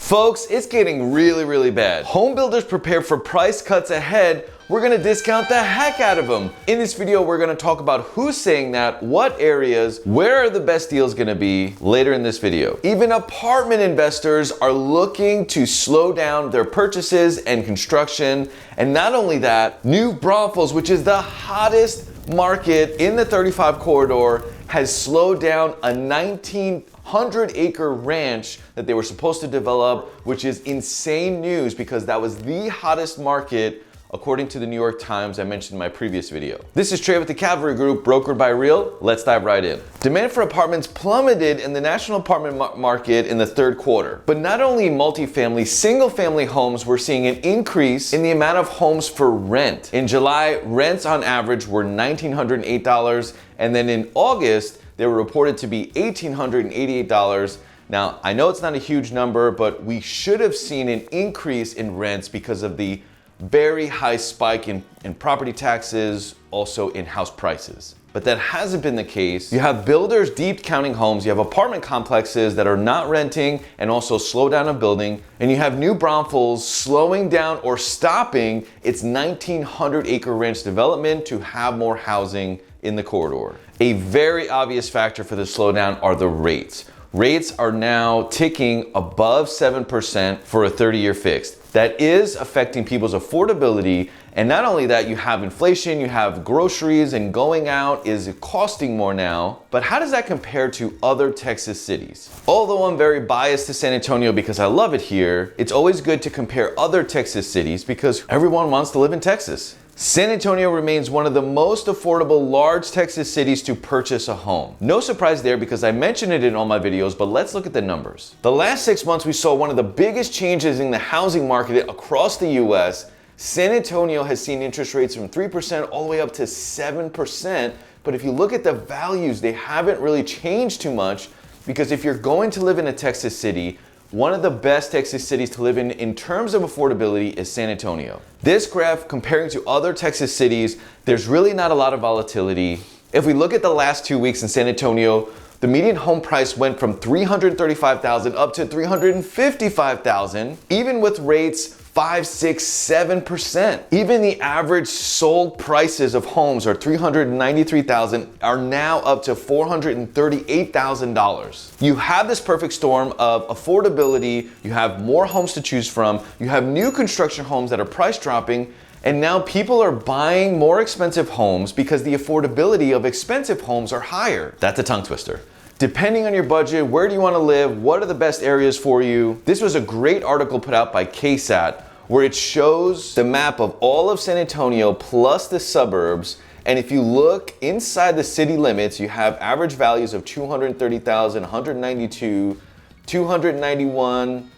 Folks, it's getting really bad. Home builders prepare for price cuts ahead. We're gonna discount the heck out of them. In this video, we're gonna talk about who's saying that, what areas, where are the best deals gonna be later in this video. Even apartment investors are looking to slow down their purchases and construction. And not only that, New Braunfels, which is the hottest market in the 35 corridor, has slowed down a 1,900-acre ranch that they were supposed to develop, which is insane news because that was the hottest market according to the New York Times I mentioned in my previous video. This is Trey with the Cavalry Group, brokered by Real. Let's dive right in. Demand for apartments plummeted in the national apartment market in the third quarter. But not only multifamily, single-family homes were seeing an increase in the amount of homes for rent. In July, rents on average were $1,908, and then in August, they were reported to be $1,888. Now, I know it's not a huge number, but we should have seen an increase in rents because of the very high spike in property taxes, also in house prices. But that hasn't been the case. You have builders deep counting homes, you have apartment complexes that are not renting and also slow down of building, and you have New Braunfels slowing down or stopping its 1,900-acre ranch development to have more housing in the corridor. A very obvious factor for the slowdown are the rates. Rates are now ticking above 7% for a 30-year fixed. That is affecting people's affordability. And not only that, you have inflation, you have groceries, and going out is costing more now. But how does that compare to other Texas cities? Although I'm very biased to San Antonio because I love it here, it's always good to compare other Texas cities because everyone wants to live in Texas. San Antonio remains one of the most affordable large Texas cities to purchase a home. No surprise there because I mentioned it in all my videos, but let's look at the numbers. The last 6 months, we saw one of the biggest changes in the housing market across the US. San Antonio has seen interest rates from 3% all the way up to 7%. But if you look at the values, they haven't really changed too much because if you're going to live in a Texas city, one of the best Texas cities to live in terms of affordability is San Antonio. This graph comparing to other Texas cities, there's really not a lot of volatility. If we look at the last 2 weeks in San Antonio, the median home price went from $335,000 up to $355,000, even with rates 5, 6, 7%. Even the average sold prices of homes are $393,000 are now up to $438,000. You have this perfect storm of affordability, you have more homes to choose from, you have new construction homes that are price dropping, and now people are buying more expensive homes because the affordability of expensive homes are higher. That's a tongue twister. Depending on your budget, where do you want to live? What are the best areas for you? This was a great article put out by KSAT where it shows the map of all of San Antonio plus the suburbs. And if you look inside the city limits, you have average values of 230,000, 192, 291.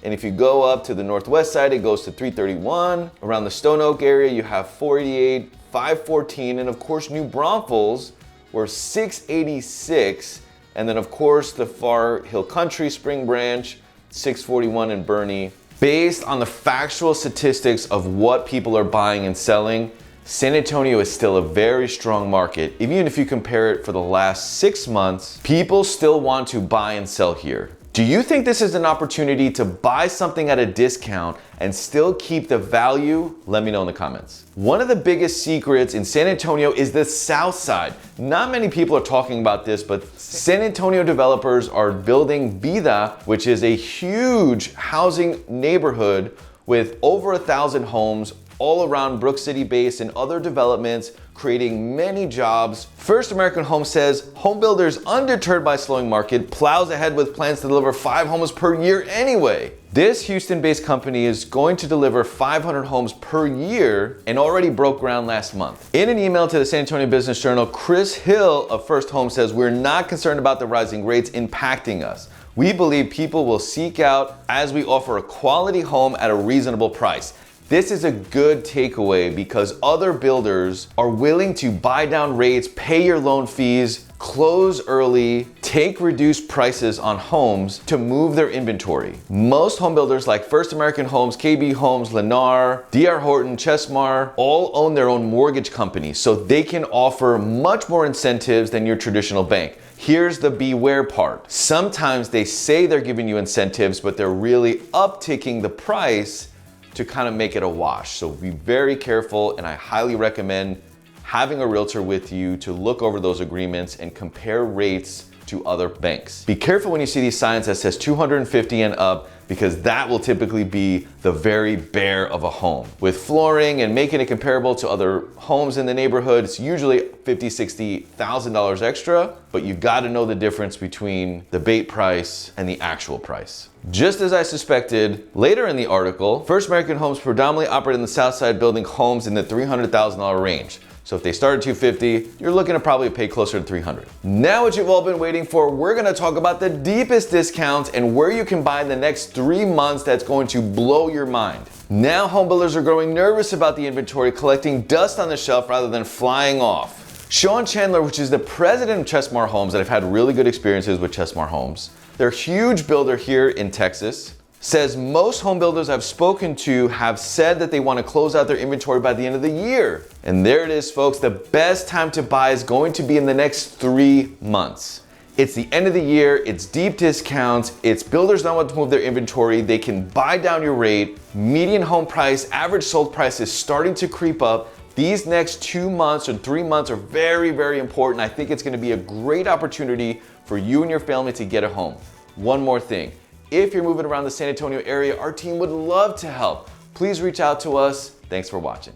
And if you go up to the northwest side, it goes to 331. Around the Stone Oak area, you have 488, 514, and of course, New Braunfels were 686. And then of course, the Far Hill Country, Spring Branch, 641 in Bernie. Based on the factual statistics of what people are buying and selling, San Antonio is still a very strong market. Even if you compare it for the last 6 months, people still want to buy and sell here. Do you think this is an opportunity to buy something at a discount and still keep the value? Let me know in the comments. One of the biggest secrets in San Antonio is the South Side. Not many people are talking about this, but San Antonio developers are building Vida, which is a huge housing neighborhood with over 1,000 homes all around Brook City Base and other developments, creating many jobs. First American Home says, Homebuilders, undeterred by slowing market, plows ahead with plans to deliver 5 homes per year anyway. This Houston-based company is going to deliver 500 homes per year and already broke ground last month. In an email to the San Antonio Business Journal, Chris Hill of First Home says, we're not concerned about the rising rates impacting us. We believe people will seek out as we offer a quality home at a reasonable price. This is a good takeaway because other builders are willing to buy down rates, pay your loan fees, close early, take reduced prices on homes to move their inventory. Most home builders like First American Homes, KB Homes, Lennar, D.R. Horton, Chesmar, all own their own mortgage companies, so they can offer much more incentives than your traditional bank. Here's the beware part. Sometimes they say they're giving you incentives, but they're really upticking the price to kind of make it a wash. So be very careful, and I highly recommend having a realtor with you to look over those agreements and compare rates to other banks. Be careful when you see these signs that says 250 and up, because that will typically be the very bare of a home. With flooring and making it comparable to other homes in the neighborhood, it's usually $50,000, $60,000 extra, but you gotta know the difference between the bait price and the actual price. Just as I suspected, later in the article, First American Homes predominantly operate in the Southside, building homes in the $300,000 range. So if they start at 250, you're looking to probably pay closer to 300. Now what you've all been waiting for, we're gonna talk about the deepest discounts and where you can buy in the next 3 months that's going to blow your mind. Now home builders are growing nervous about the inventory collecting dust on the shelf rather than flying off. Sean Chandler, which is the president of Chesmar Homes, and I've had really good experiences with Chesmar Homes. They're a huge builder here in Texas. Says most home builders I've spoken to have said that they want to close out their inventory by the end of the year. And there it is, folks. The best time to buy is going to be in the next 3 months. It's the end of the year, it's deep discounts, it's builders don't want to move their inventory, they can buy down your rate, median home price, average sold price is starting to creep up. These next 2 months or 3 months are very, very important. I think it's going to be a great opportunity for you and your family to get a home. One more thing. If you're moving around the San Antonio area, our team would love to help. Please reach out to us. Thanks for watching.